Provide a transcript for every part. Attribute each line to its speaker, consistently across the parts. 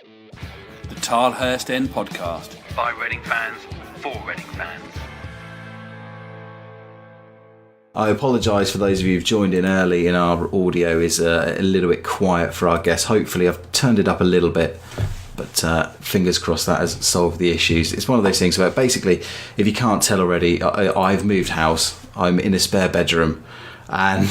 Speaker 1: The Tilehurst End Podcast.
Speaker 2: By Reading fans, for Reading fans.
Speaker 3: I apologise for those of you who've joined in early, and our audio is a little bit quiet for our guests. Hopefully I've turned it up a little bit, but fingers crossed that has solved the issues. It's one of those things where basically, if you can't tell already, I've moved house. I'm in a spare bedroom, and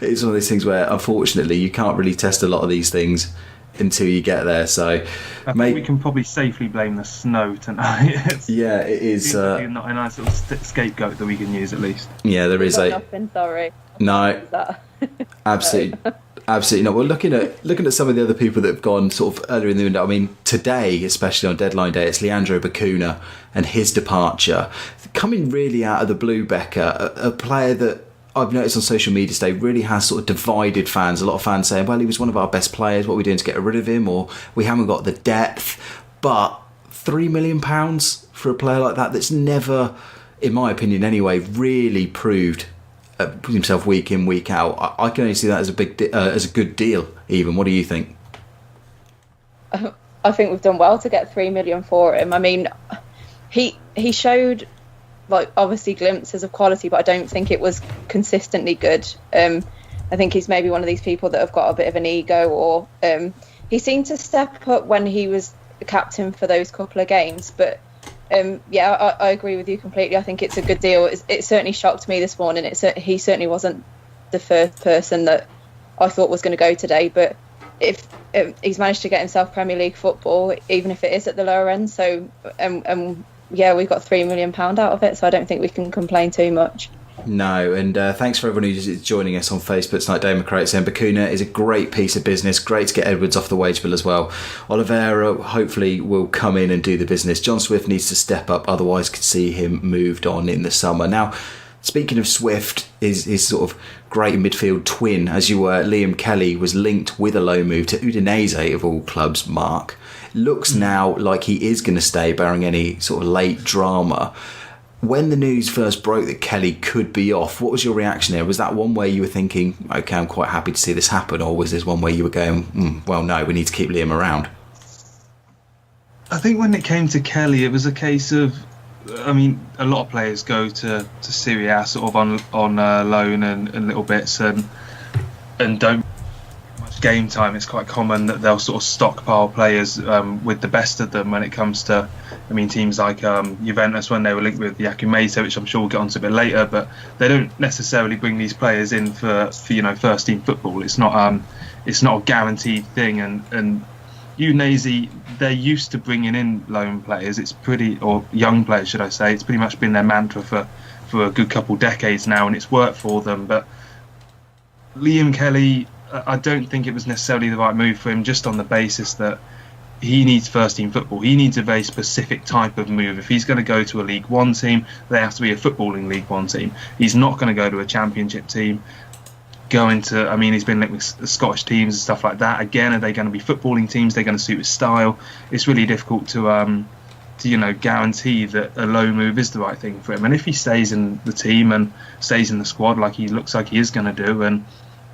Speaker 3: it's one of those things where unfortunately you can't really test a lot of these things until you get there. So
Speaker 4: I think we can probably safely blame the snow tonight.
Speaker 3: Yeah, it is
Speaker 4: not a nice little scapegoat that we can use at least.
Speaker 3: Yeah, there is
Speaker 5: nothing, sorry.
Speaker 3: No, absolutely not. Well, looking at some of the other people that have gone sort of earlier in the window, I mean, today, especially on deadline day, it's Leandro Bacuna and his departure. Coming really out of the blue, Becca, a player that I've noticed on social media today really has sort of divided fans. A lot of fans saying, well, he was one of our best players, what are we doing to get rid of him? Or we haven't got the depth. But £3 million for a player like that that's never, in my opinion anyway, really proved himself week in, week out. I can only see that as as a good deal, even. What do you think?
Speaker 5: I think we've done well to get $3 million for him. I mean, he showed, like, obviously glimpses of quality, but I don't think it was consistently good. I think he's maybe one of these people that have got a bit of an ego, or he seemed to step up when he was the captain for those couple of games. But I agree with you completely. I think it's a good deal. It certainly shocked me this morning. He certainly wasn't the first person that I thought was going to go today, but if he's managed to get himself Premier League football, even if it is at the lower end, so yeah, we got £3 million out of it, so I don't think we can complain too much.
Speaker 3: No, and thanks for everyone who's joining us on Facebook tonight. Democrats and Bacuna is a great piece of business. Great to get Edwards off the wage bill as well. Oliveira hopefully will come in and do the business. John Swift needs to step up, otherwise could see him moved on in the summer. Now, speaking of Swift, his sort of great midfield twin, as you were, Liam Kelly, was linked with a loan move to Udinese of all clubs, Mark. Looks now like he is going to stay, barring any sort of late drama. When the news first broke that Kelly could be off, what was your reaction there? Was that one where you were thinking, OK, I'm quite happy to see this happen, or was this one where you were going, well, no, we need to keep Liam around?
Speaker 4: I think when it came to Kelly, it was a case of, I mean, a lot of players go to Serie A sort of on loan and little bits and don't much game time. It's quite common that they'll sort of stockpile players with the best of them when it comes to, I mean, teams like Juventus when they were linked with Yaku Meta, which I'm sure we'll get onto a bit later, but they don't necessarily bring these players in for first team football. It's not a guaranteed thing, and Udinese, they're used to bringing in loan players. Or young players, should I say. It's pretty much been their mantra for a good couple decades now, and it's worked for them. But Liam Kelly, I don't think it was necessarily the right move for him, just on the basis that he needs first team football. He needs a very specific type of move. If he's going to go to a League One team, they have to be a footballing League One team. He's not going to go to a Championship team. He's been linked with Scottish teams and stuff like that. Again, are they going to be footballing teams? They're going to suit his style. It's really difficult to guarantee that a low move is the right thing for him. And if he stays in the team and stays in the squad like he looks like he is going to do, and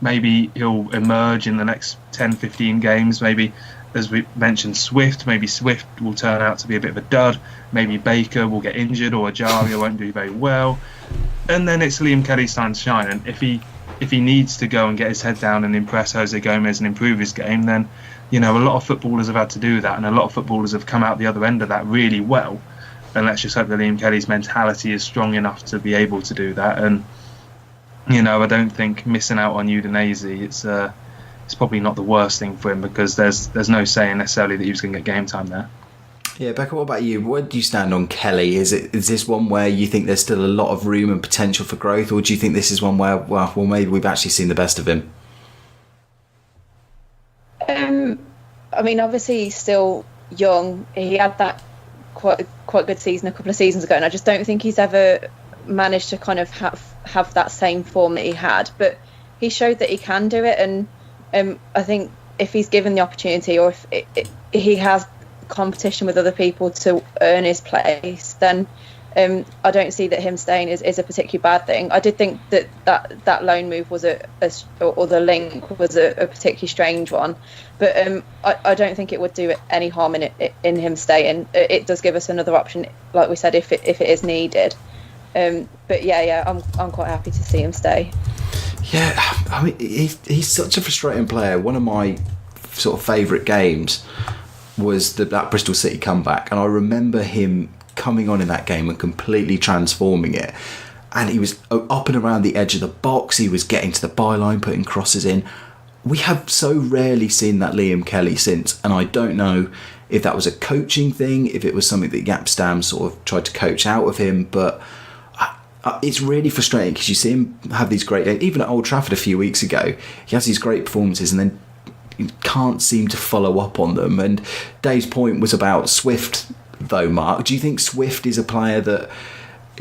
Speaker 4: maybe he'll emerge in the next 10, 15 games, maybe, as we mentioned, Swift will turn out to be a bit of a dud. Maybe Baker will get injured, or Ajaria won't do very well. And then it's Liam Kelly's time to shine. And if he needs to go and get his head down and impress Jose Gomez and improve his game, then, a lot of footballers have had to do that, and a lot of footballers have come out the other end of that really well. And let's just hope that Liam Kelly's mentality is strong enough to be able to do that. And, I don't think missing out on Udinese, it's probably not the worst thing for him, because there's no saying necessarily that he was going to get game time there.
Speaker 3: Yeah, Becca, what about you? Where do you stand on Kelly? Is this one where you think there's still a lot of room and potential for growth, or do you think this is one where, well, maybe we've actually seen the best of him?
Speaker 5: Obviously he's still young. He had that quite good season a couple of seasons ago, and I just don't think he's ever managed to kind of have that same form that he had. But he showed that he can do it, and I think if he's given the opportunity, or if he has competition with other people to earn his place, then I don't see that him staying is a particularly bad thing. I did think that loan move was or the link was a particularly strange one, but I don't think it would do any harm in him staying. It does give us another option, like we said, if it is needed. But I'm quite happy to see him stay.
Speaker 3: Yeah, I mean, he's such a frustrating player. One of my sort of favourite games was that Bristol City comeback, and I remember him coming on in that game and completely transforming it. And he was up and around the edge of the box. He was getting to the byline, putting crosses in. We have so rarely seen that Liam Kelly since, and I don't know if that was a coaching thing, if it was something that Yapstam sort of tried to coach out of him, but it's really frustrating because you see him have these great games. Even at Old Trafford a few weeks ago, he has these great performances and then he can't seem to follow up on them. And Dave's point was about Swift, though, Mark. Do you think Swift is a player that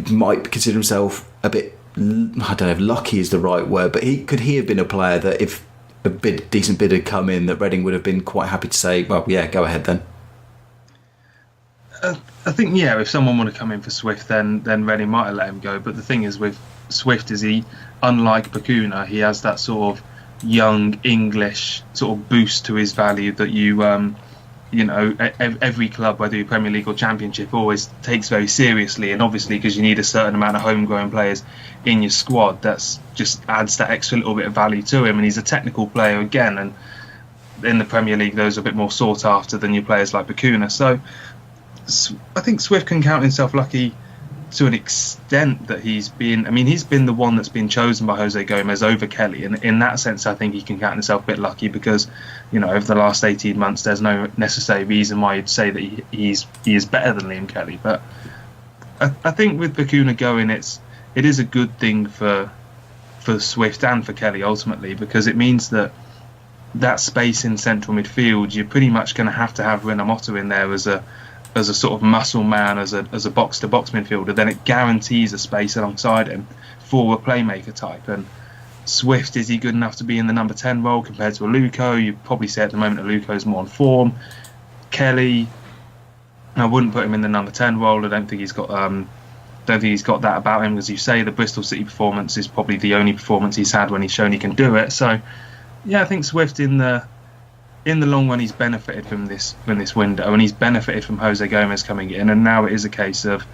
Speaker 3: might consider himself a bit, I don't know if lucky is the right word, but could he have been a player that if a decent bid had come in, that Reading would have been quite happy to say, well, yeah, go ahead then?
Speaker 4: I think, if someone wanted to come in for Swift, then Reading might have let him go. But the thing is with Swift is he, unlike Bacuna, he has that sort of young English sort of boost to his value that every club, whether you're Premier League or Championship, always takes very seriously. And obviously, because you need a certain amount of homegrown players in your squad, that's just adds that extra little bit of value to him. And he's a technical player again, and in the Premier League, those are a bit more sought after than your players like Bacuna. So I think Swift can count himself lucky to an extent that he's been the one that's been chosen by Jose Gomez over Kelly, and in that sense I think he can count himself a bit lucky because over the last 18 months there's no necessary reason why you'd say that he is better than Liam Kelly. But I think with Bacuna going, it is a good thing for Swift and for Kelly ultimately, because it means that space in central midfield, you're pretty much going to have Renamoto in there as a sort of muscle man, as a box-to-box midfielder. Then it guarantees a space alongside him for a playmaker type. And Swift, is he good enough to be in the number 10 role compared to Aluko? You'd probably say at the moment Aluko's more on form. Kelly, I wouldn't put him in the number 10 role. I don't think he's got that about him. As you say, the Bristol City performance is probably the only performance he's had when he's shown he can do it. So yeah, I think Swift in the long run, he's benefited from this window, and he's benefited from Jose Gomez coming in. And now it is a case of,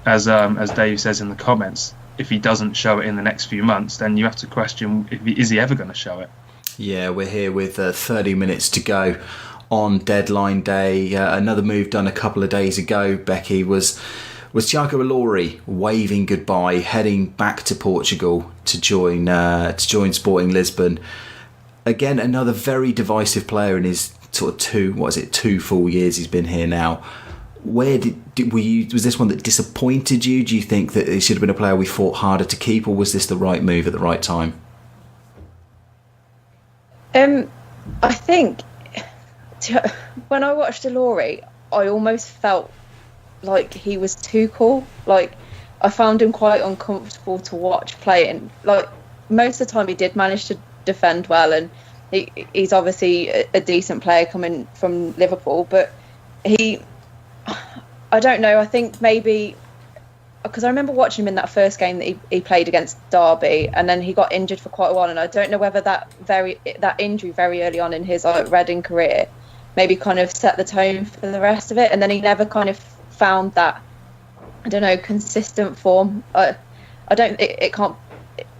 Speaker 4: as Dave says in the comments, if he doesn't show it in the next few months, then you have to question, is he ever going to show it?
Speaker 3: Yeah, we're here with 30 minutes to go on deadline day. Another move done a couple of days ago, Becki, was Thiago Ilori waving goodbye, heading back to Portugal to join Sporting Lisbon. Again, another very divisive player in his sort of 2 full years he's been here now. Where was this one that disappointed you? Do you think that it should have been a player we fought harder to keep, or was this the right move at the right time?
Speaker 5: I think when I watched Ilori, I almost felt like he was too cool. Like, I found him quite uncomfortable to watch playing. Like, most of the time he did manage to defend well, and he's obviously a decent player coming from Liverpool, but I don't know, I think maybe because I remember watching him in that first game that he played against Derby, and then he got injured for quite a while, and I don't know whether that injury very early on in his Reading career maybe kind of set the tone for the rest of it, and then he never kind of found that, I don't know, consistent form. It can't.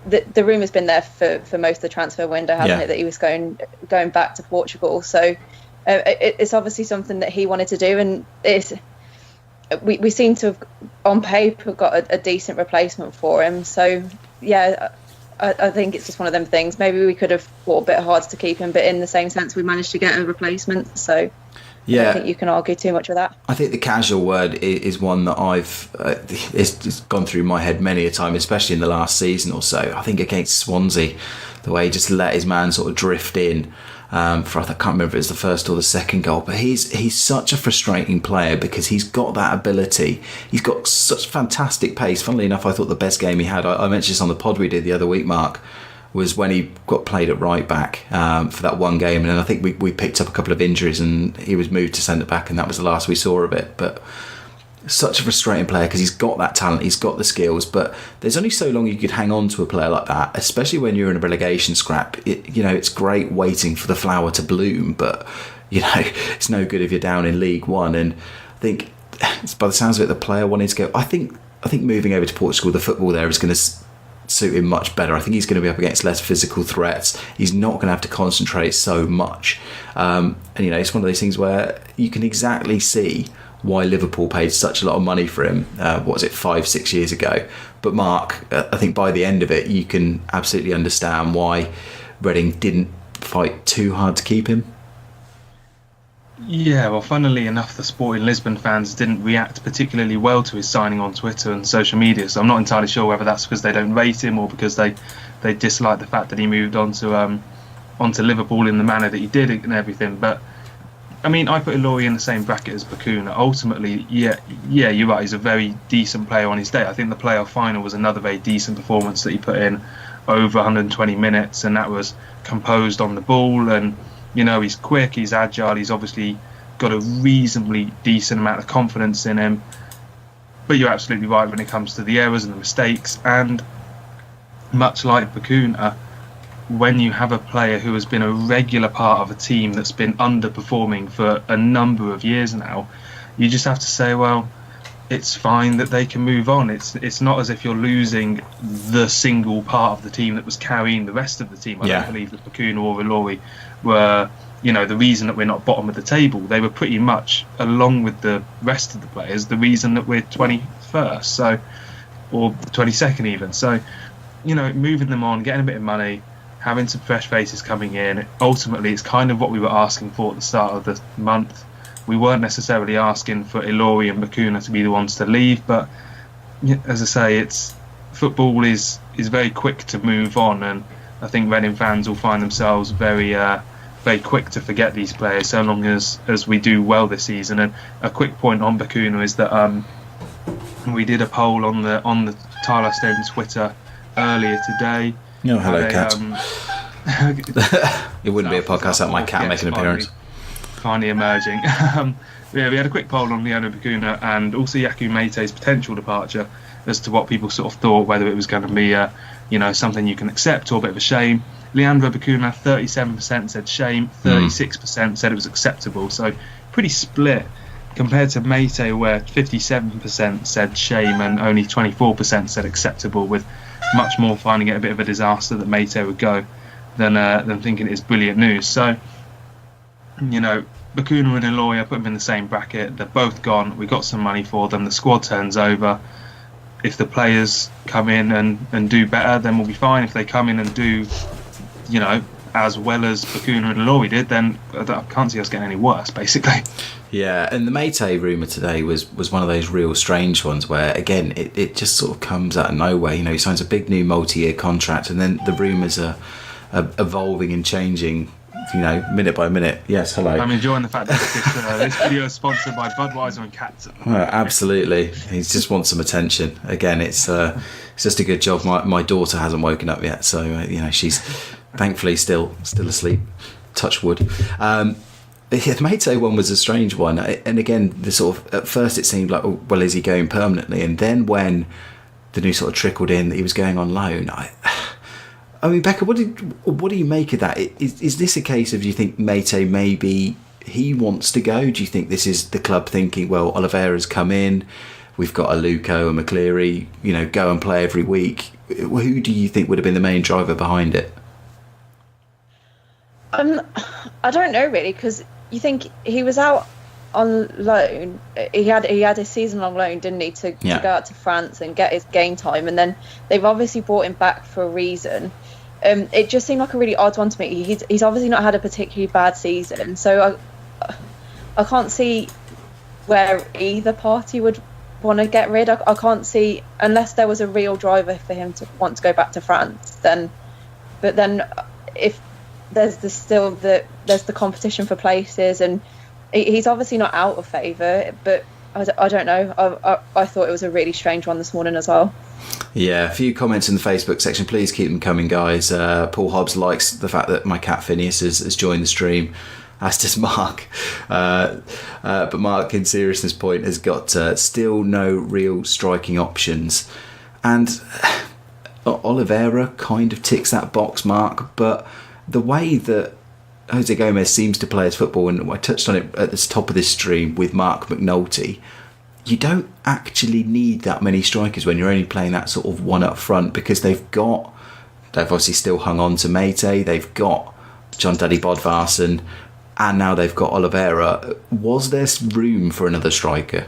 Speaker 5: The rumour's been there for most of the transfer window, hasn't it, that he was going back to Portugal. So it's obviously something that he wanted to do, and we seem to have, on paper, got a decent replacement for him. So yeah, I think it's just one of them things. Maybe we could have fought a bit harder to keep him, but in the same sense, we managed to get a replacement. So yeah, I don't think you can argue too much with that.
Speaker 3: I think the casual word is one that it's gone through my head many a time, especially in the last season or so. I think against Swansea, the way he just let his man sort of drift in I can't remember if it was the first or the second goal, but he's such a frustrating player because he's got that ability. He's got such fantastic pace. Funnily enough, I thought the best game he had, I mentioned this on the pod we did the other week, Mark, was when he got played at right back for that one game, and then I think we picked up a couple of injuries and he was moved to centre back, and that was the last we saw of it. But such a frustrating player because he's got that talent, he's got the skills, but there's only so long you could hang on to a player like that, especially when you're in a relegation scrap. It's great waiting for the flower to bloom, but it's no good if you're down in League One. And I think, by the sounds of it, the player wanted to go. I think moving over to Portugal, the football there is going to suit him much better. I think he's going to be up against less physical threats. He's not going to have to concentrate so much. And it's one of those things where you can exactly see why Liverpool paid such a lot of money for him, 5-6 years ago. But Mark, I think by the end of it, you can absolutely understand why Reading didn't fight too hard to keep him.
Speaker 4: Yeah, well, funnily enough, the Sporting Lisbon fans didn't react particularly well to his signing on Twitter and social media, so I'm not entirely sure whether that's because they don't rate him or because they dislike the fact that he moved on to onto Liverpool in the manner that he did and everything. But I mean, I put Ilori in the same bracket as Bakuna. Ultimately, yeah, you're right. He's a very decent player on his day. I think the playoff final was another very decent performance that he put in, over 120 minutes, and that was composed on the ball. And he's quick, he's agile, he's obviously got a reasonably decent amount of confidence in him. But you're absolutely right when it comes to the errors and the mistakes. And much like Bakuna, when you have a player who has been a regular part of a team that's been underperforming for a number of years now, you just have to say, well, it's fine that they can move on. It's not as if you're losing the single part of the team that was carrying the rest of the team. I don't believe that Bakuna or Ilori were, the reason that we're not bottom of the table. They were pretty much, along with the rest of the players, the reason that we're 21st, or 22nd even. So, moving them on, getting a bit of money, having some fresh faces coming in. Ultimately, it's kind of what we were asking for at the start of the month. We weren't necessarily asking for Ilori and Bakuna to be the ones to leave, but as I say, football is very quick to move on, and I think Reading fans will find themselves very quick to forget these players so long as we do well this season. And a quick point on Bakuna is that we did a poll on the Tilehurst Twitter earlier today.
Speaker 3: Oh, hello, cat. It wouldn't be a podcast without my cat making an appearance.
Speaker 4: Finally emerging. We had a quick poll on Leandro Bakuna and also Yaku Meite's potential departure as to what people sort of thought, whether it was going to be something you can accept or a bit of a shame. Leandro Bakuna, 37% said shame, 36% said it was acceptable. So pretty split compared to Meite, where 57% said shame and only 24% said acceptable, with much more finding it a bit of a disaster that Meite would go than thinking it is brilliant news. So, Bakuna and Ilori, I put them in the same bracket. They're both gone. We got some money for them. The squad turns over. If the players come in and do better, then we'll be fine. If they come in and do, as well as Bakuna and Ilori did, then I can't see us getting any worse, basically.
Speaker 3: Yeah, and the Meite rumour today was one of those real strange ones where, again, it just sort of comes out of nowhere. He signs a big new multi-year contract, and then the rumours are evolving and changing, minute by minute. Yes, hello.
Speaker 4: I'm enjoying the fact that this video is sponsored by Budweiser and Cats.
Speaker 3: Absolutely. He just wants some attention. Again, it's just a good job my daughter hasn't woken up yet, so she's thankfully still asleep. Touch wood. The Meite one was a strange one, and again, the sort of, at first it seemed like, oh, well, is he going permanently? And then when the news sort of trickled in that he was going on loan, I mean, Becca, what do you make of that? Is this a case of, do you think Meite maybe he wants to go? Do you think this is the club thinking, well, Oliveira's come in, we've got a Luco and McCleary, go and play every week? Who do you think would have been the main driver behind it?
Speaker 5: I don't know really, because you think he was out on loan. He had a season-long loan, didn't he, to go out to France and get his game time, and then they've obviously brought him back for a reason. It just seemed like a really odd one to me. He's obviously not had a particularly bad season, so I can't see where either party would want to get rid. I can't see, unless there was a real driver for him to want to go back to France. But then if there's the competition for places, and he's obviously not out of favour, but I don't know. I thought it was a really strange one this morning as well.
Speaker 3: Yeah, a few comments in the Facebook section. Please keep them coming, guys. Paul Hobbs likes the fact that my cat Phineas has joined the stream. as does Mark. But Mark, in seriousness point, has got still no real striking options. And Oliveira kind of ticks that box, Mark, but the way that Jose Gomez seems to play his football, and I touched on it at the top of this stream with Mark McNulty, you don't actually need that many strikers when you're only playing that sort of one up front, because they've obviously still hung on to Mate, they've got John Daddy Bodvarsson, and now they've got Oliveira. Was there room for another striker?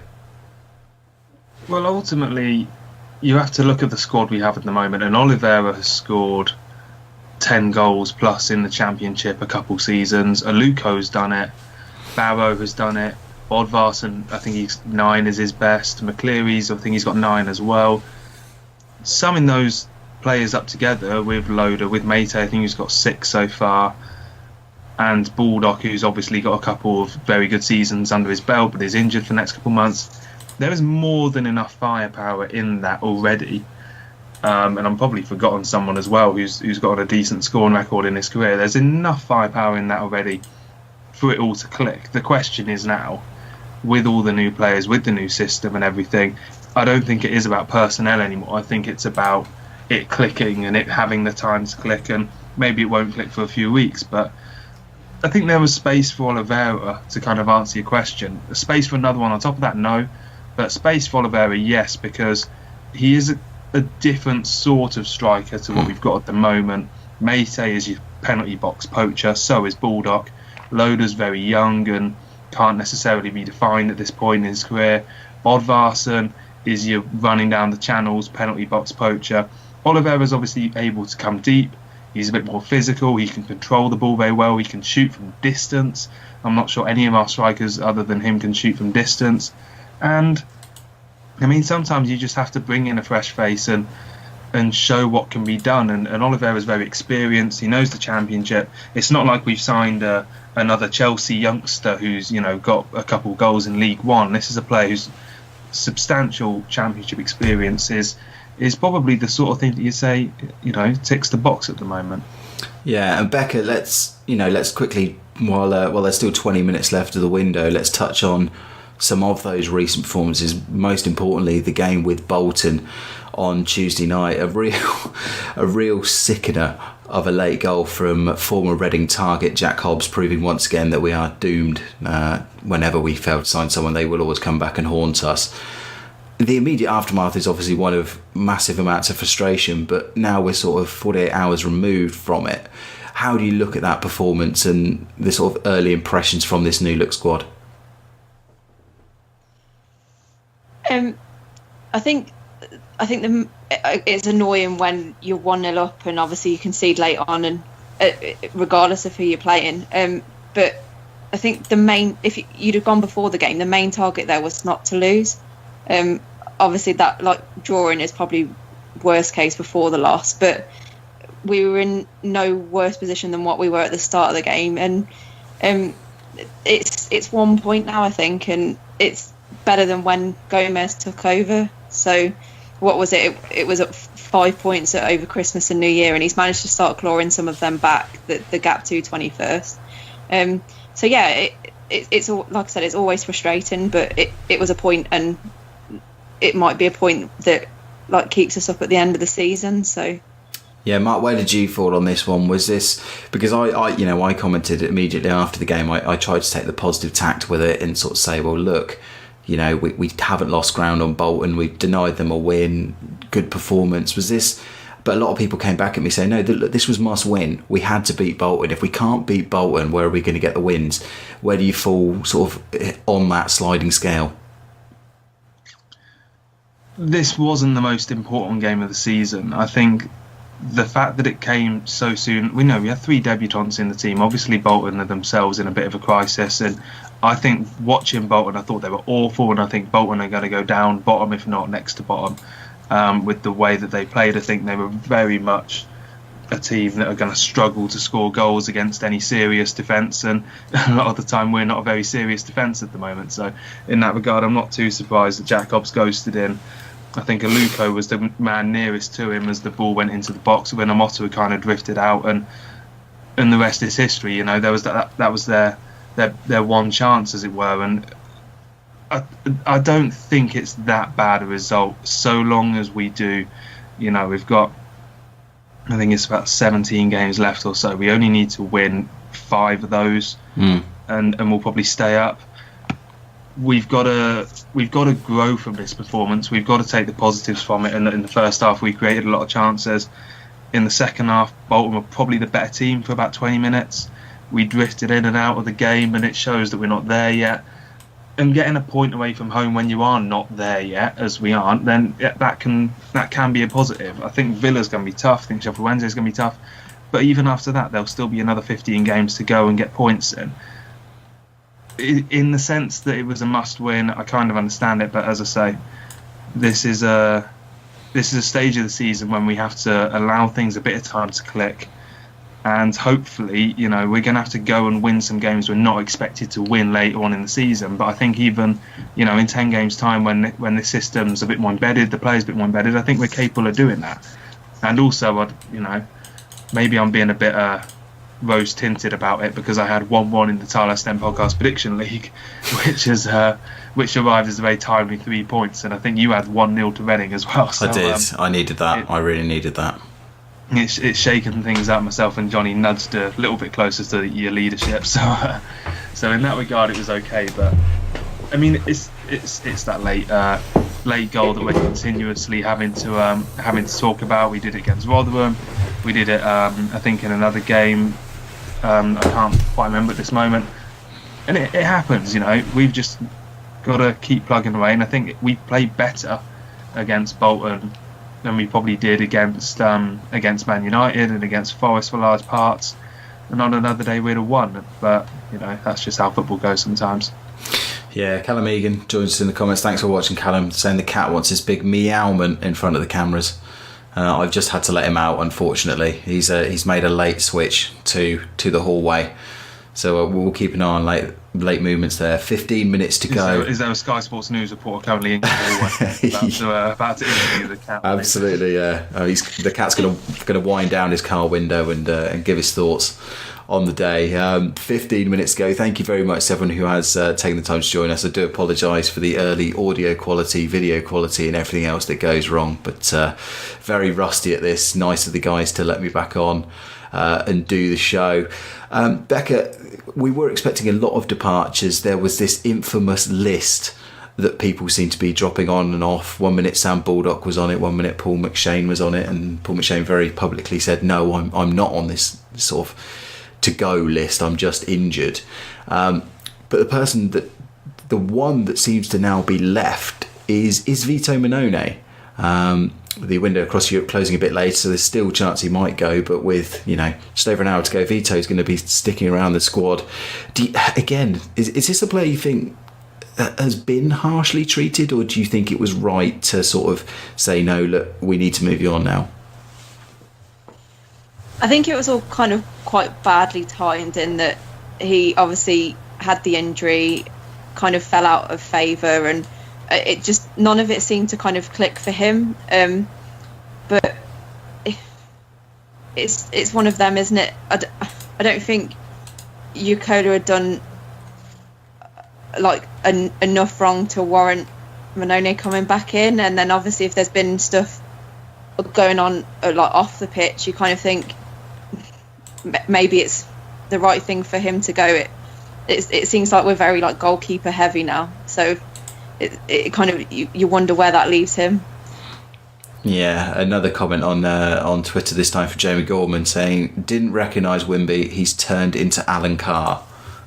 Speaker 4: Well, ultimately, you have to look at the squad we have at the moment, and Oliveira has scored 10 goals plus in the Championship a couple seasons. Aluko's done it. Barrow has done it. Bodvarsson, I think he's 9 is his best. McCleary's, I think he's got 9 as well. Summing those players up together with Loader, with Mate, I think he's got 6 so far, and Baldock, who's obviously got a couple of very good seasons under his belt but is injured for the next couple of months. There is more than enough firepower in that already. And I'm probably forgotten someone as well who's got a decent scoring record in his career. There's enough firepower in that already for it all to click. The question is now, with all the new players, with the new system and everything, I don't think it is about personnel anymore. I think it's about it clicking and it having the time to click, and maybe it won't click for a few weeks, but I think there was space for Oliveira to kind of answer your question. Space for another one on top of that, no. But space for Oliveira, yes, because he is a different sort of striker to what we've got at the moment. Mate is your penalty box poacher, so is Baldock. Loader's very young and can't necessarily be defined at this point in his career. Bodvarsson is your running down the channels penalty box poacher. Oliveira's obviously able to come deep. He's a bit more physical. He can control the ball very well. He can shoot from distance. I'm not sure any of our strikers other than him can shoot from distance. And I mean, sometimes you just have to bring in a fresh face and show what can be done. And Oliveira's very experienced. He knows the Championship. It's not like we've signed another Chelsea youngster who's, got a couple of goals in League One. This is a player who's substantial Championship experience is probably the sort of thing that you say, ticks the box at the moment.
Speaker 3: Yeah, and Becca, let's quickly, while there's still 20 minutes left of the window, let's touch on some of those recent performances. Most importantly, the game with Bolton on Tuesday night, a real sickener of a late goal from former Reading target Jack Hobbs, proving once again that we are doomed. Whenever we fail to sign someone, they will always come back and haunt us. The immediate aftermath is obviously one of massive amounts of frustration, but now we're sort of 48 hours removed from it. How do you look at that performance and the sort of early impressions from this new look squad?
Speaker 5: I think it's annoying when you're 1-0 up and obviously you concede late on, and regardless of who you're playing. But I think if you'd have gone before the game, the main target there was not to lose. Obviously that drawing is probably worst case before the loss, but we were in no worse position than what we were at the start of the game, and it's 1 point now, I think, and it's better than when Gomez took over. So what was it? It was at 5 points over Christmas and New Year, and he's managed to start clawing some of them back, the gap to 21st. So yeah, it's like I said, it's always frustrating, but it was a point, and it might be a point that keeps us up at the end of the season. So
Speaker 3: yeah, Mark, where did you fall on this one? Was this because I commented immediately after the game? I tried to take the positive tact with it and sort of say, well, look, we haven't lost ground on Bolton. We've denied them a win. Good performance. Was this? But a lot of people came back at me saying, no, look, this was must win. We had to beat Bolton. If we can't beat Bolton, where are we going to get the wins? Where do you fall sort of on that sliding scale?
Speaker 4: This wasn't the most important game of the season. I think the fact that it came so soon, we had 3 debutants in the team. Obviously Bolton are themselves in a bit of a crisis, and I think watching Bolton, I thought they were awful, and I think Bolton are going to go down bottom, if not next to bottom, with the way that they played. I think they were very much a team that are going to struggle to score goals against any serious defence, and a lot of the time we're not a very serious defence at the moment. So in that regard, I'm not too surprised that Jack Hobbs ghosted in. I think Aluko was the man nearest to him as the ball went into the box when Amoto kind of drifted out, and the rest is history. That was their one chance, as it were. And I don't think it's that bad a result, so long as we do. We've got, I think it's about 17 games left or so. We only need to win 5 of those, and we'll probably stay up. We've got to grow from this performance. We've got to take the positives from it. And in the first half, we created a lot of chances. In the second half, Bolton were probably the better team for about 20 minutes. We drifted in and out of the game, and it shows that we're not there yet. And getting a point away from home when you are not there yet, as we aren't, then that can be a positive. I think Villa's going to be tough. I think Sheffield Wednesday's going to be tough. But even after that, there'll still be another 15 games to go and get points in. In the sense that it was a must-win, I kind of understand it. But as I say, this is a stage of the season when we have to allow things a bit of time to click. And hopefully, we're going to have to go and win some games we're not expected to win later on in the season. But I think even, in 10 games' time, when the system's a bit more embedded, the players a bit more embedded, I think we're capable of doing that. And also, maybe I'm being a bit rose-tinted about it because I had 1-1 in the Tilehurst Podcast Prediction League, which arrived as a very timely 3 points. And I think you had 1-0 to Reading as well. So,
Speaker 3: I did. I needed that. I really needed that.
Speaker 4: It's shaken things up. Myself and Johnny nudged a little bit closer to your leadership, so in that regard it was okay. But I mean, it's that late goal that we're continuously having to talk about. We did it against Rotherham. We did it I think in another game. I can't quite remember at this moment, and it happens. We've just got to keep plugging away. And I think we played better against Bolton than we probably did against Man United and against Forest for large parts. And on another day we'd have won. But that's just how football goes sometimes.
Speaker 3: Yeah, Callum Egan joins us in the comments. Thanks for watching, Callum. Saying the cat wants his big meowment in front of the cameras. I've just had to let him out, unfortunately. He's made a late switch to the hallway. So we'll keep an eye on late movements there. 15 minutes to go.
Speaker 4: Is there a Sky Sports News reporter currently in the hallway about to interview the cat?
Speaker 3: Absolutely, yeah. The cat's going to wind down his car window and give his thoughts on the day. 15 minutes to go. Thank you very much to everyone who has taken the time to join us. I do apologise for the early audio quality, video quality and everything else that goes wrong, but very rusty at this. Nice of the guys to let me back on and do the show. Becca, we were expecting a lot of departures. There was this infamous list that people seem to be dropping on and off. 1 minute Sam Baldock was on it, 1 minute Paul McShane was on it, and Paul McShane very publicly said, no, I'm not on this sort of to-go list, I'm just injured. But the one that seems to now be left is Vito Mannone. The window across Europe closing a bit later, so there's still a chance he might go, but with just over an hour to go, Vito's going to be sticking around the squad. Is this a player you think has been harshly treated, or do you think it was right to sort of say, no, look, we need to move you on now?
Speaker 5: I think it was all kind of quite badly timed in that he obviously had the injury, kind of fell out of favour, and it just, none of it seemed to kind of click for him. But it's one of them, isn't it? I don't think Yukola had done enough wrong to warrant Mannone coming back in, and then obviously if there's been stuff going on off the pitch, you kind of think maybe it's the right thing for him to go. It seems like we're very goalkeeper heavy now, so it kind of you wonder where that leaves him.
Speaker 3: Yeah, another comment on Twitter this time for Jamie Gorman saying, didn't recognise Wimby, he's turned into Alan Carr.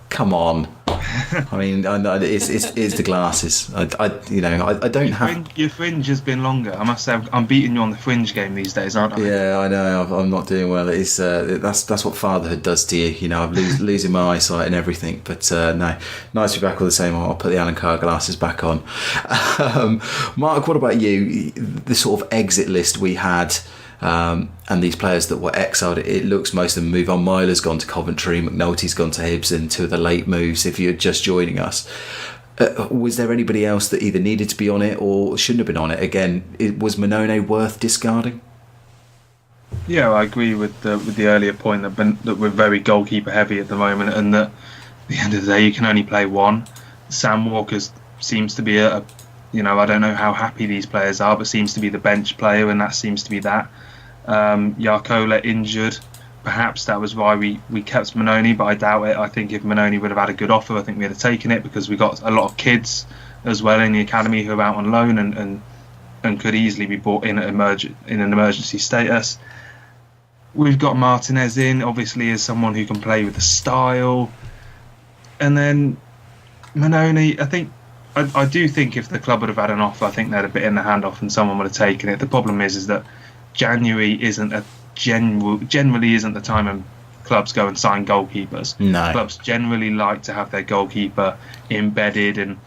Speaker 3: Come on. I mean, it's the glasses. I don't have.
Speaker 4: Your fringe has been longer. I must say, I'm beating you on the fringe game these days, aren't I?
Speaker 3: Yeah, I know. I'm not doing well. It's that's what fatherhood does to you. I'm losing my eyesight and everything. But no, nice to be back all the same. I'll put the Alan Carr glasses back on. Mark, what about you? The sort of exit list we had. And these players that were exiled, it looks most of them move on. Myler's gone to Coventry, McNulty's gone to Hibs, and two of the late moves, if you're just joining us. Was there anybody else that either needed to be on it or shouldn't have been on it? Again, was Mannone worth discarding?
Speaker 4: Yeah, I agree with the earlier point that we're very goalkeeper heavy at the moment, and that the end of the day, you can only play one. Sam Walker seems to be I don't know how happy these players are, but seems to be the bench player, and that seems to be that. Yarkola injured. Perhaps that was why we kept Mannone, but I doubt it. I think if Mannone would have had a good offer, I think we'd have taken it, because we got a lot of kids as well in the academy who are out on loan and could easily be brought in in an emergency status. We've got Martinez in, obviously, as someone who can play with the style. And then Mannone, I do think if the club would have had an offer, I think they'd have bit in the hand off and someone would have taken it. The problem is that January generally isn't the time when clubs go and sign goalkeepers.
Speaker 3: No.
Speaker 4: Clubs generally like to have their goalkeeper embedded, and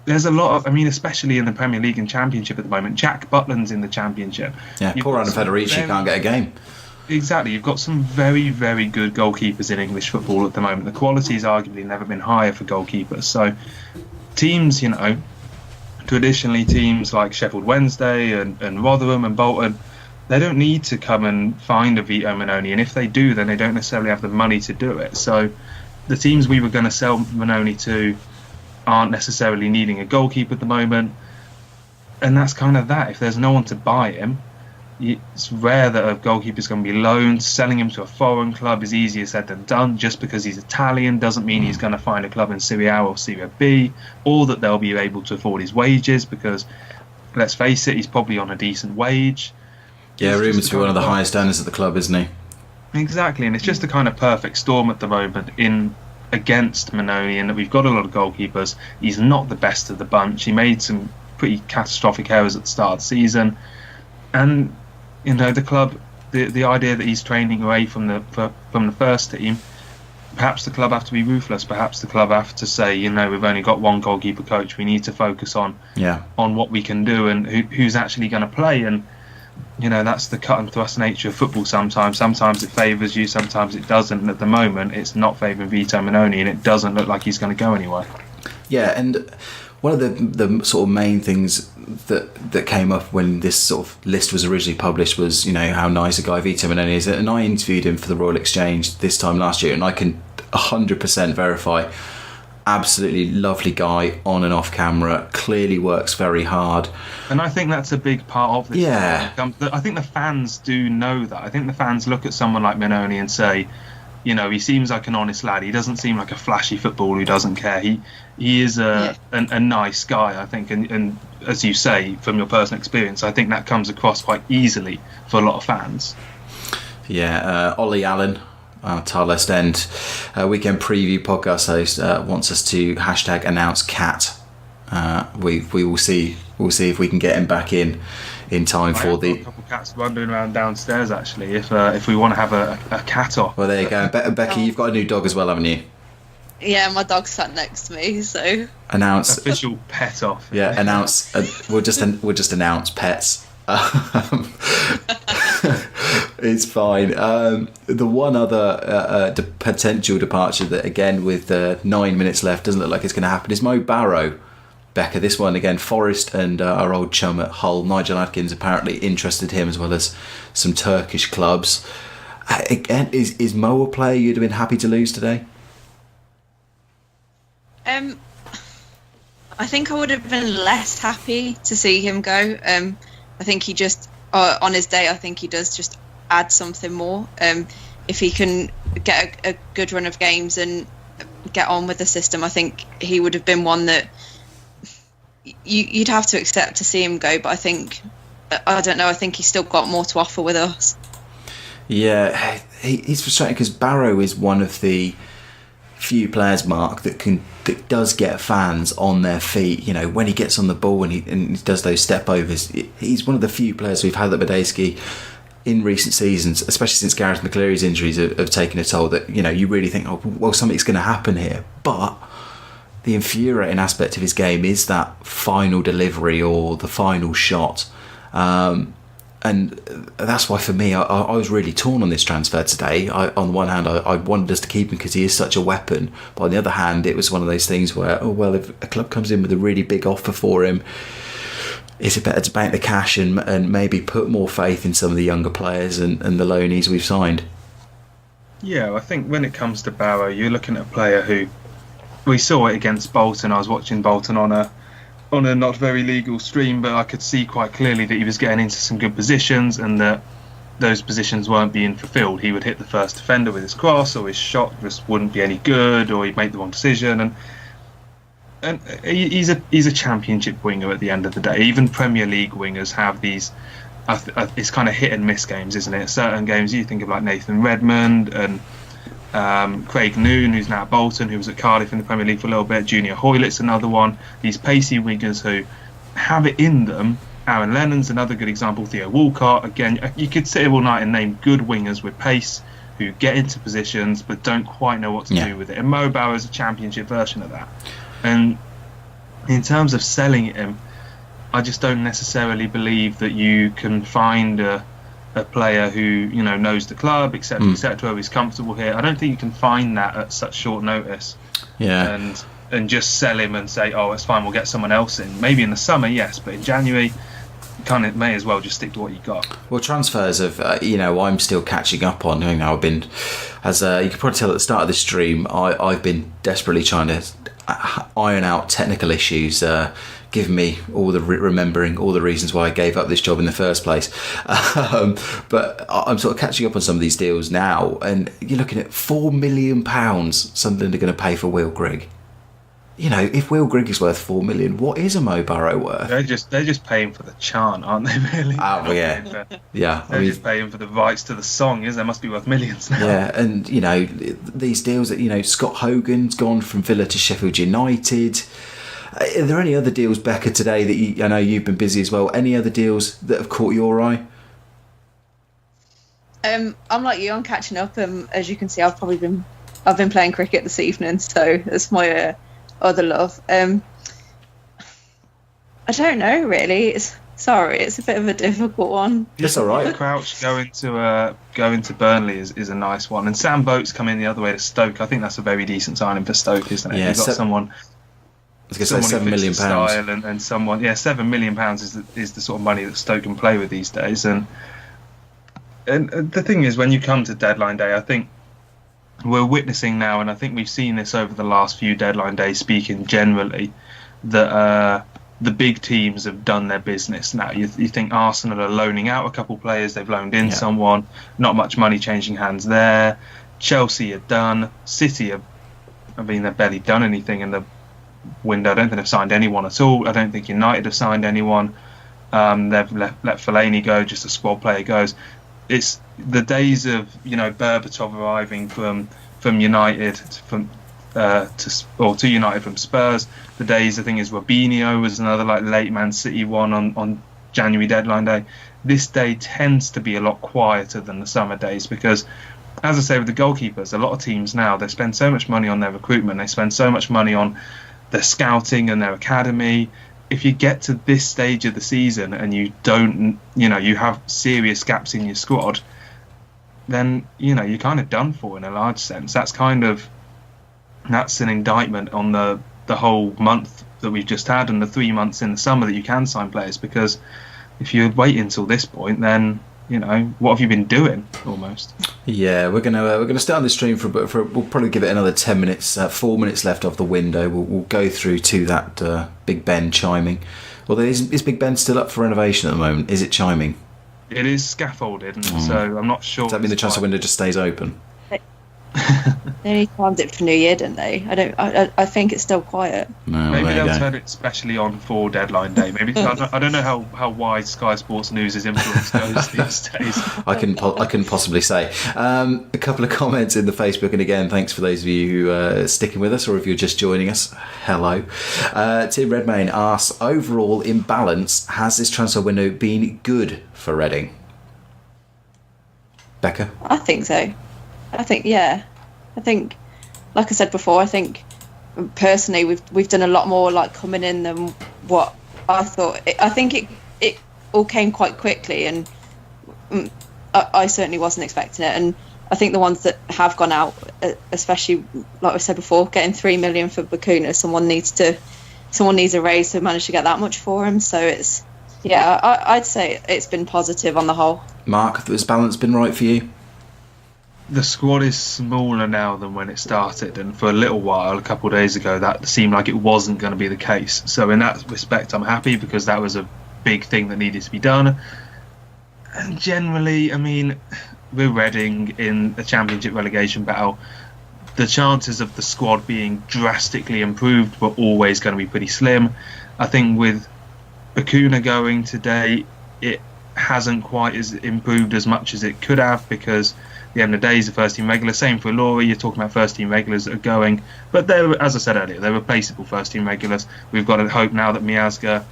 Speaker 4: there's a lot of, especially in the Premier League and Championship at the moment. Jack Butland's in the Championship.
Speaker 3: Yeah, poor Adam Federici can't get a game.
Speaker 4: Exactly, you've got some very, very good goalkeepers in English football at the moment. The quality's arguably never been higher for goalkeepers. So teams, traditionally teams like Sheffield Wednesday and Rotherham and Bolton, they don't need to come and find a Vito Mannone, and if they do, then they don't necessarily have the money to do it. So the teams we were going to sell Mannone to aren't necessarily needing a goalkeeper at the moment, and that's kind of that. If there's no one to buy him, it's rare that a goalkeeper's going to be loaned. Selling him to a foreign club is easier said than done. Just because he's Italian doesn't mean he's going to find a club in Serie A or Serie B, or that they'll be able to afford his wages, because let's face it, he's probably on a decent wage.
Speaker 3: Yeah, rumoured to be one of the highest earners at the club, isn't he?
Speaker 4: Exactly, and it's just a kind of perfect storm at the moment against Mannone, in that we've got a lot of goalkeepers. He's not the best of the bunch. He made some pretty catastrophic errors at the start of the season, and the club, the idea that he's training away from the first team, perhaps the club have to be ruthless. Perhaps the club have to say, we've only got one goalkeeper coach. We need to focus on what we can do and who's actually going to play. And that's the cut and thrust nature of football sometimes. Sometimes it favours you, sometimes it doesn't. And at the moment, it's not favouring Vito Mannone, and it doesn't look like he's going to go anywhere. Yeah,
Speaker 3: and one of the sort of main things that came up when this sort of list was originally published was, how nice a guy Vito Mannone is. And I interviewed him for the Royal Exchange this time last year, and I can 100% verify, absolutely lovely guy on and off camera, clearly works very hard.
Speaker 4: And I think that's a big part of this.
Speaker 3: Yeah.
Speaker 4: I think the fans do know that. I think the fans look at someone like Mannone and say, he seems like an honest lad. He doesn't seem like a flashy footballer who doesn't care. He is a nice guy, I think. And as you say, from your personal experience, I think that comes across quite easily for a lot of fans.
Speaker 3: Yeah, Ollie Allen, Tilehurst End weekend preview podcast host, wants us to #announce Cat. We will see. We'll see if we can get him back in time for the.
Speaker 4: A couple of cats wandering around downstairs actually. If we want to have a cat off.
Speaker 3: Well, there you go. Becki, you've got a new dog as well, haven't you?
Speaker 6: Yeah, my dog's sat next to me, so
Speaker 3: announce
Speaker 4: official pet off.
Speaker 3: Yeah, announce. We'll just announce pets. It's fine. The one other potential departure that, again, with 9 minutes left, doesn't look like it's going to happen is Mo Barrow. Becca, this one again, Forest and our old chum at Hull, Nigel Adkins, apparently interested him, as well as some Turkish clubs. Again, is Mo a player you'd have been happy to lose today?
Speaker 6: I think I would have been less happy to see him go. I think he just, on his day, I think he does just add something more. If he can get a good run of games and get on with the system, I think he would have been one that you'd have to accept to see him go. But I don't know, I think he's still got more to offer with us. Yeah,
Speaker 3: he's frustrating because Barrow is one of the few players, Mark, that does get fans on their feet. When he gets on the ball and he does those step overs, he's one of the few players we've had at Badesky in recent seasons, especially since Gareth McCleary's injuries have taken a toll, that you really think, oh well, something's going to happen here. But the infuriating aspect of his game is that final delivery or the final shot. And that's why, for me, I was really torn on this transfer today. On the one hand, I wanted us to keep him because he is such a weapon. But on the other hand, it was one of those things where, if a club comes in with a really big offer for him, is it better to bank the cash and maybe put more faith in some of the younger players and the loanees we've signed?
Speaker 4: Yeah, I think when it comes to Barrow, you're looking at a player who we saw it against Bolton. I was watching Bolton on a not very legal stream, but I could see quite clearly that he was getting into some good positions and that those positions weren't being fulfilled. He would hit the first defender with his cross, or his shot just wouldn't be any good, or he'd make the wrong decision. And he's a championship winger at the end of the day. Even Premier League wingers have these. It's kind of hit and miss games, isn't it? Certain games you think of like Nathan Redmond and Craig Noon, who's now at Bolton, who was at Cardiff in the Premier League for a little bit. Junior Hoylett's another one. These pacey wingers who have it in them. Aaron Lennon's another good example. Theo Walcott. Again, you could sit here all night and name good wingers with pace who get into positions but don't quite know what to do with it. And Mo Bauer is a championship version of that. And in terms of selling him, I just don't necessarily believe that you can find a player who knows the club, etc., etc., who's comfortable here. I don't think you can find that at such short notice. Yeah. And just sell him and say, oh, it's fine, we'll get someone else in. Maybe in the summer, yes, but in January, you kind of may as well just stick to what you got. Well,
Speaker 3: transfers I'm still catching up on. I've been, as you can probably tell at the start of the stream, I've been desperately trying to iron out technical issues, giving me all the remembering all the reasons why I gave up this job in the first place. But I'm sort of catching up on some of these deals now, and you're looking at £4 million Sunderland are going to pay for Will Grigg. If Will Grigg is worth $4 million, what is a Mo Barrow worth?
Speaker 4: They're just paying for the chant, aren't they? Really?
Speaker 3: Oh yeah, yeah.
Speaker 4: They're just paying for the rights to the song. They must be worth millions now.
Speaker 3: Yeah, and these deals that Scott Hogan's gone from Villa to Sheffield United. Are there any other deals, Becca, today that I know you've been busy as well? Any other deals that have caught your eye?
Speaker 6: I'm like you. I'm catching up. As you can see, I've been playing cricket this evening, so that's my other love. I don't know really. It's a bit of a difficult one.
Speaker 3: It's all right.
Speaker 4: Crouch going to Burnley is a nice one, and Sam Boat's coming the other way to Stoke. I think that's a very decent signing for Stoke, isn't it?
Speaker 3: Yeah,
Speaker 4: you've got someone.
Speaker 3: I was going to say £7 million.
Speaker 4: And someone, £7 million is the sort of money that Stoke can play with these days. And the thing is, when you come to deadline day, I think we're witnessing now, and I think we've seen this over the last few deadline days, speaking generally, that the big teams have done their business now. You think Arsenal are loaning out a couple players, they've loaned in someone, not much money changing hands there. Chelsea are done. City they've barely done anything in the window. I don't think they've signed anyone at all. I don't think United have signed anyone. They've let Fellaini go, just a squad player goes. It's the days of Berbatov arriving from United to United from Spurs. The days, I think, is Robinho was another late Man City one on January deadline day. This day tends to be a lot quieter than the summer days because, as I say, with the goalkeepers, a lot of teams now, they spend so much money on their recruitment, they spend so much money on their scouting and their academy. If you get to this stage of the season and you don't, you have serious gaps in your squad, then, you're kind of done for in a large sense. That's an indictment on the whole month that we've just had and the 3 months in the summer that you can sign players, because if you wait until this point, then what have you been doing almost? Yeah,
Speaker 3: we're gonna stay on the stream for we'll probably give it another 10 minutes, 4 minutes left of the window. We'll go through to that Big Ben chiming. Although is Big Ben still up for renovation at the moment? Is it chiming?
Speaker 4: It is scaffolded, and so I'm not sure.
Speaker 3: Does that mean the transfer window just stays open?
Speaker 6: They only timed it for New Year, didn't they? I think it's still quiet.
Speaker 3: No,
Speaker 4: maybe they'll turn it specially on for deadline day. Maybe I don't know how wide Sky Sports News' influence goes these days.
Speaker 3: I can possibly say. A couple of comments in the Facebook, and again, thanks for those of you who are sticking with us, or if you're just joining us, hello. Tim Redmayne asks, overall in balance, has this transfer window been good for Reading? Becca?
Speaker 6: I think so. I think, like I said before, I think personally we've done a lot more coming in than what I thought. I think it all came quite quickly, and I certainly wasn't expecting it. And I think the ones that have gone out, especially like I said before, getting $3 million for Bakuna, someone needs a raise to manage to get that much for him. So it's I'd say it's been positive on the whole.
Speaker 3: Mark, has balance been right for you?
Speaker 4: the squad is smaller now than when it started, and for a little while, a couple of days ago, that seemed like it wasn't going to be the case. So in that respect, I'm happy, because that was a big thing that needed to be done. And generally, I mean, we're Reading in a Championship relegation battle. The chances of the squad being drastically improved were always going to be pretty slim. I think with Bakuna going today, it hasn't quite as improved as much as it could have, because at the end of the day, he's a first team regular. Same for Laurie, you're talking about first team regulars that are going, but they're, as I said earlier, they're replaceable first team regulars. We've got to hope now that Miazga,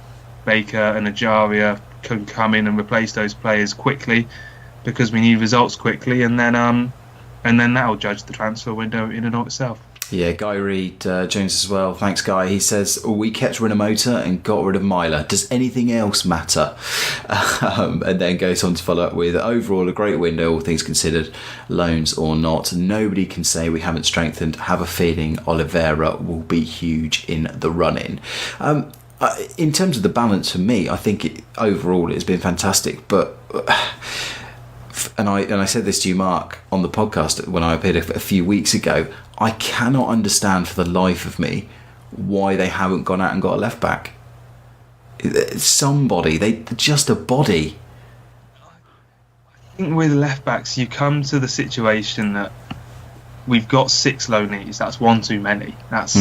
Speaker 4: Baker and Ajaria can come in and replace those players quickly, because we need results quickly, and then that'll judge the transfer window in and of itself.
Speaker 3: Yeah, Guy Reed Jones as well. Thanks, Guy. He says, we kept Rinomota and got rid of Myler. Does anything else matter? And then goes on to follow up with, overall, a great window, all things considered, loans or not. Nobody can say we haven't strengthened. Have a feeling Oliveira will be huge in the run-in. In terms of the balance, for me, I think overall it's been fantastic. But... And I said this to you, Mark, on the podcast when I appeared a few weeks ago. I cannot understand for the life of me why they haven't gone out and got a left back. Somebody, just a body.
Speaker 4: I think with left backs, you come to the situation that we've got 6 loanees. That's one too many. That's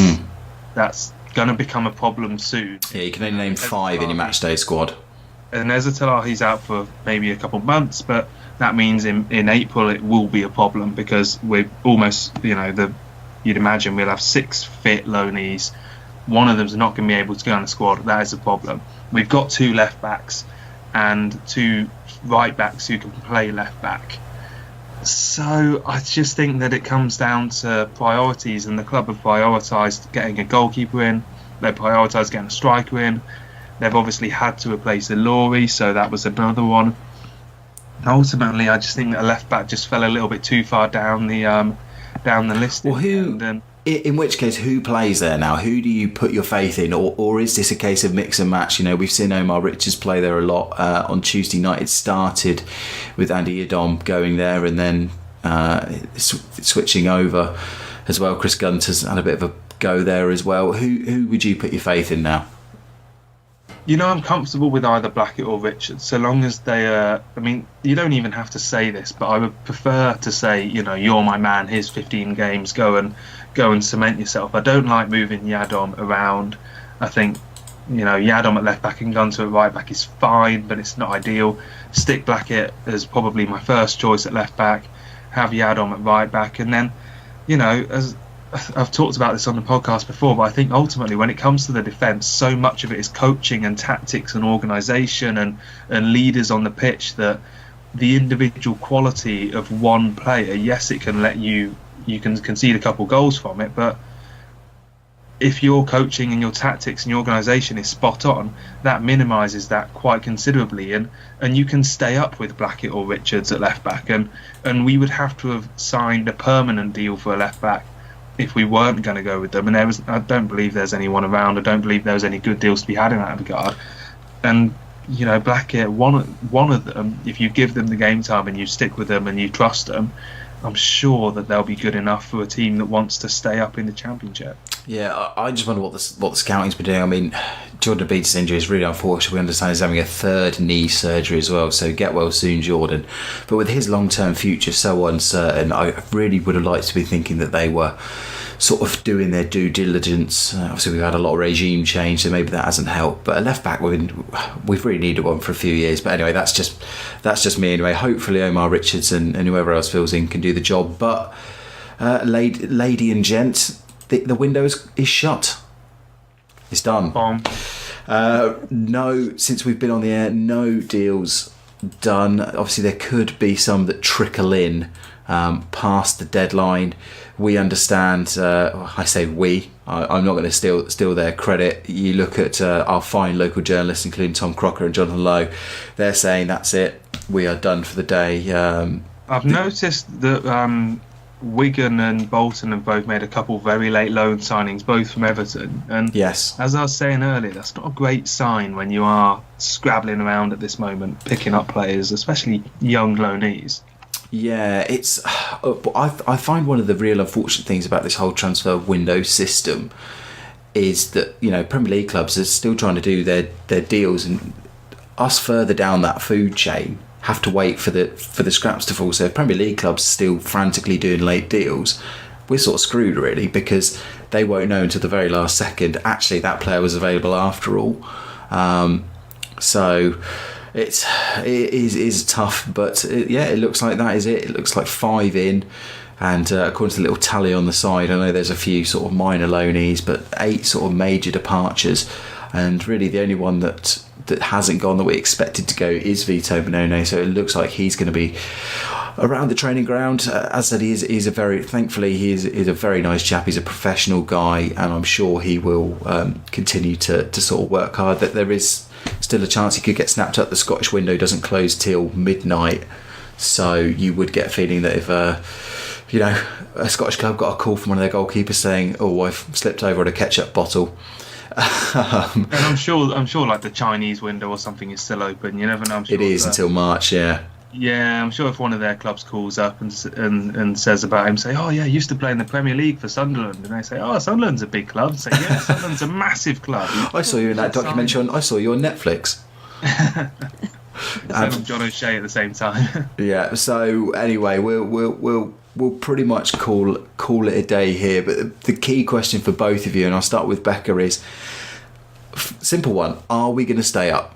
Speaker 4: going to become a problem soon.
Speaker 3: Yeah, you can only name 5 in your matchday squad. And
Speaker 4: Ezatala, he's out for maybe a couple of months, but that means in April it will be a problem, because we're almost, you'd imagine we'll have 6 fit loanees. One of them's not going to be able to go on the squad. That is a problem. We've got 2 left backs and 2 right backs who can play left back. So I just think that it comes down to priorities, and the club have prioritised getting a goalkeeper in. They've prioritised getting a striker in. They've obviously had to replace Ilori, so that was another one. Ultimately, I just think that a left back just fell a little bit too far down the list.
Speaker 3: Well, in which case, who plays there now? Who do you put your faith in, or is this a case of mix and match? We've seen Omar Richards play there a lot. On Tuesday night, it started with Andy Yadom going there, and then switching over as well. Chris Gunter's had a bit of a go there as well. Who would you put your faith in now?
Speaker 4: I'm comfortable with either Blackett or Richards, so long as they are... you don't even have to say this, but I would prefer to say, you're my man, here's 15 games, go and cement yourself. I don't like moving Yadom around. I think, Yadom at left back and Gunter at right back is fine, but it's not ideal. Stick Blackett as probably my first choice at left back, have Yadom at right back, and then, as I've talked about this on the podcast before, but I think ultimately when it comes to the defence, so much of it is coaching and tactics and organisation and leaders on the pitch, that the individual quality of one player, yes, it can let you can concede a couple goals from it, but if your coaching and your tactics and your organisation is spot on, that minimises that quite considerably, and you can stay up with Blackett or Richards at left back, and we would have to have signed a permanent deal for a left back if we weren't going to go with them, and I don't believe there's anyone around. I don't believe there's any good deals to be had in that regard. And Blackett, one of them, if you give them the game time and you stick with them and you trust them, I'm sure that they'll be good enough for a team that wants to stay up in the Championship. Yeah,
Speaker 3: I just wonder what the scouting's been doing. Jordan Beat's injury is really unfortunate. We understand he's having a 3rd knee surgery as well, so get well soon, Jordan. But with his long-term future so uncertain, I really would have liked to be thinking that they were sort of doing their due diligence. Obviously, we've had a lot of regime change, so maybe that hasn't helped. But a left back, we've really needed one for a few years. But anyway, that's just me anyway. Hopefully, Omar Richards and whoever else fills in can do the job. But lady and gents, the window is shut. It's done. No, since we've been on the air, no deals done. Obviously, there could be some that trickle in past the deadline. We understand. I say we. I'm not going to steal their credit. You look at our fine local journalists, including Tom Crocker and Jonathan Lowe. They're saying that's it. We are done for the day.
Speaker 4: I've noticed that Wigan and Bolton have both made a couple very late loan signings, both from Everton. And
Speaker 3: yes,
Speaker 4: as I was saying earlier, that's not a great sign when you are scrabbling around at this moment, picking up players, especially young loanees.
Speaker 3: Yeah, it's. I find one of the real unfortunate things about this whole transfer window system is that, you know, Premier League clubs are still trying to do their deals, and us further down that food chain have to wait for the scraps to fall. So if Premier League clubs are still frantically doing late deals, we're sort of screwed really, because they won't know until the very last second actually that player was available after all. So it is tough, but it looks like that is it. It looks like 5 in, and according to the little tally on the side, I know there's a few sort of minor loanees, but 8 sort of major departures, and really the only one that hasn't gone that we expected to go is Vito Benone. So it looks like he's going to be around the training ground. As I said, he's a very, thankfully he's a very nice chap. He's a professional guy, and I'm sure he will continue to sort of work hard. That there is still a chance he could get snapped up. The Scottish window doesn't close till midnight, so you would get a feeling that if a Scottish club got a call from one of their goalkeepers saying, "Oh, I've slipped over on a ketchup bottle."
Speaker 4: And I'm sure like the Chinese window or something is still open. You never know. I'm sure
Speaker 3: it is until March.
Speaker 4: Yeah, I'm sure if one of their clubs calls up and says about him, say, "Oh yeah, he used to play in the Premier League for Sunderland," and they say, "Oh, Sunderland's a big club." Say, "Yeah, Sunderland's a massive club."
Speaker 3: I saw you in that documentary. I saw you on Netflix.
Speaker 4: And John O'Shea at the same time.
Speaker 3: Yeah. So anyway, we'll pretty much call it a day here. But the key question for both of you, and I'll start with Becca, is simple one: are we going to stay up?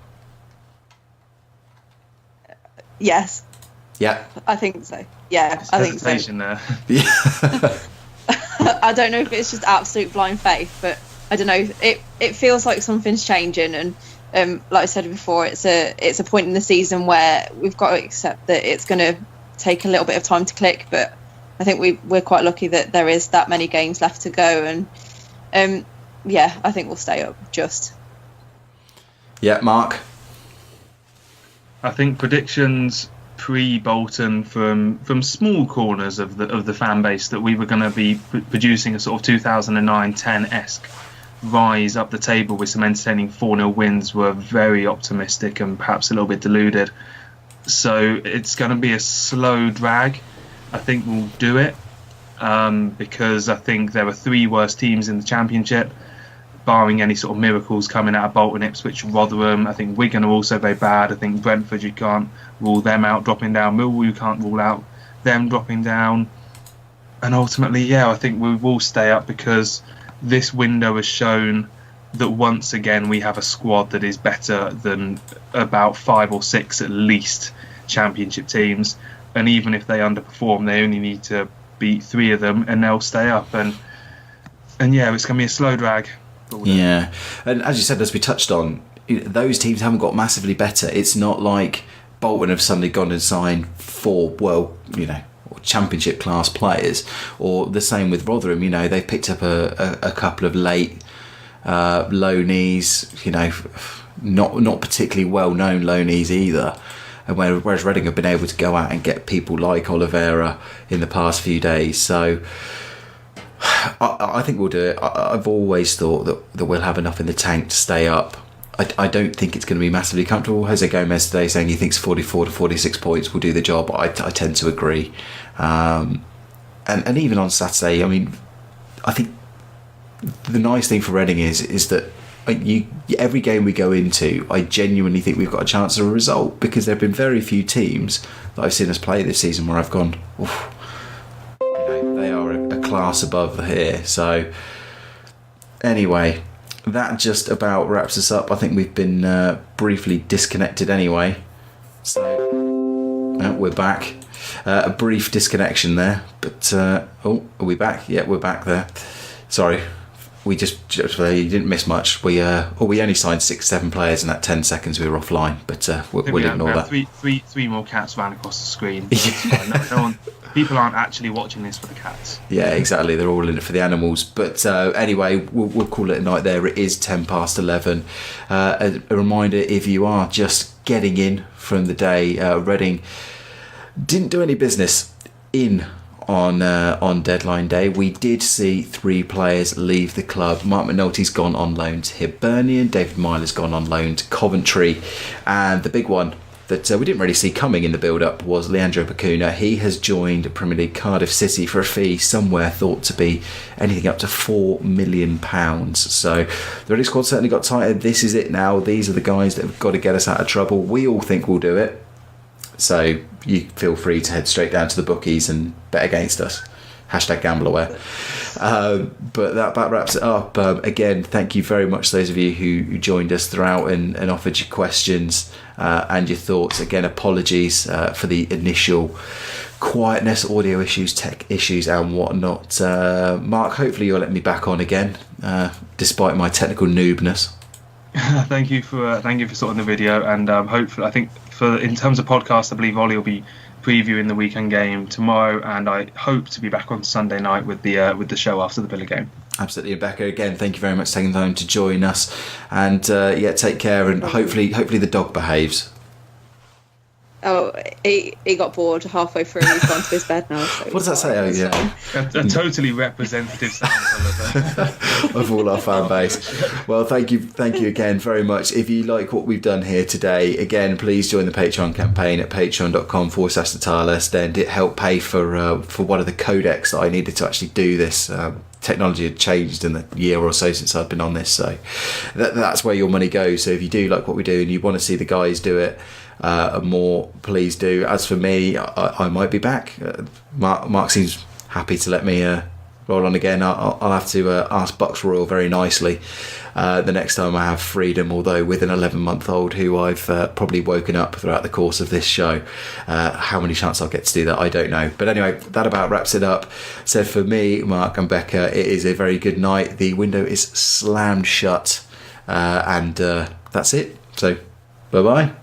Speaker 6: Yes.
Speaker 3: Yeah.
Speaker 6: I think so. Yeah, I think so.
Speaker 4: There.
Speaker 3: Yeah.
Speaker 6: I don't know if it's just absolute blind faith, but I don't know. It feels like something's changing, and like I said before, it's a point in the season where we've got to accept that it's going to take a little bit of time to click. But I think we're quite lucky that there is that many games left to go, and I think we'll stay up. Just.
Speaker 3: Yeah, Mark.
Speaker 4: I think predictions pre-Bolton from small corners of the fan base that we were going to be producing a sort of 2009-10-esque rise up the table with some entertaining 4-0 wins were very optimistic and perhaps a little bit deluded. So it's going to be a slow drag. I think we'll do it because I think there are 3 worse teams in the Championship, barring any sort of miracles coming out of Bolton, Ipswich, Rotherham. I think Wigan are also very bad. I think Brentford, you can't rule them out dropping down. Millwall, you can't rule out them dropping down. And ultimately, I think we will stay up because this window has shown that once again we have a squad that is better than about 5 or 6 at least Championship teams. And even if they underperform, they only need to beat 3 of them and they'll stay up. And it's going to be a slow drag.
Speaker 3: Yeah, and as you said, as we touched on, those teams haven't got massively better. It's not like Bolton have suddenly gone and signed 4 Championship class players, or the same with Rotherham. They've picked up a couple of late loanees, not particularly well known loanees either. And whereas Reading have been able to go out and get people like Oliveira in the past few days, so. I think we'll do it. I've always thought that we'll have enough in the tank to stay up. I don't think it's going to be massively comfortable. Jose Gomez today saying he thinks 44 to 46 points will do the job. I tend to agree. And even on Saturday, I mean, I think the nice thing for Reading is that every game we go into, I genuinely think we've got a chance of a result, because there have been very few teams that I've seen us play this season where I've gone, oof, they are a class above here. So anyway, that just about wraps us up. I think we've been briefly disconnected anyway, so we're back. A brief disconnection there, but are we back? Yeah, we're back there. Sorry, we just didn't miss much. We only signed 6-7 players in that 10 seconds we were offline, but we'll ignore that.
Speaker 4: Three more cats ran across the screen. No, people aren't actually watching this for the cats.
Speaker 3: Yeah, exactly. They're all in it for the animals. But anyway, we'll call it a night there. It is 11:10. A reminder, if you are just getting in from the day, Reading didn't do any business on deadline day. We did see 3 players leave the club. Mark McNulty's gone on loan to Hibernian. David Myler's gone on loan to Coventry. And the big one that we didn't really see coming in the build-up was Leandro Bacuna. He has joined Premier League Cardiff City for a fee somewhere thought to be anything up to £4 million. So the Ready Squad certainly got tighter. This is it now. These are the guys that have got to get us out of trouble. We all think we'll do it. So you feel free to head straight down to the bookies and bet against us. #GambleAware. But that wraps it up. Again, thank you very much to those of you who joined us throughout and offered your questions and your thoughts. Again, apologies for the initial quietness, audio issues, tech issues and whatnot. Mark, hopefully you'll let me back on again, despite my technical noobness.
Speaker 4: Thank you for sorting the video, and hopefully, I think in terms of podcast, I believe Ollie will be previewing the weekend game tomorrow, and I hope to be back on Sunday night with the show after the Villa game.
Speaker 3: Absolutely. Becca, again, thank you very much for taking the time to join us, and take care, and hopefully the dog behaves.
Speaker 5: Oh, he got bored halfway through. He's gone to his bed now. So
Speaker 3: what does that say? Oh, yeah.
Speaker 4: A totally representative sample
Speaker 3: of all our fan base. Well, thank you again very much. If you like what we've done here today, again, please join the Patreon campaign at patreon.com/the Tilehurst, and it helped pay for one of the codecs that I needed to actually do this. Technology had changed in the year or so since I've been on this, so that's where your money goes. So if you do like what we do and you want to see the guys do it more, please do. As for me, I might be back. Mark seems happy to let me roll on again. I'll have to ask Bucks Royal very nicely the next time I have freedom, although with an 11-month-old who I've probably woken up throughout the course of this show. How many chances I'll get to do that, I don't know. But anyway, that about wraps it up. So for me, Mark and Becca, it is a very good night. The window is slammed shut, and that's it. So bye-bye.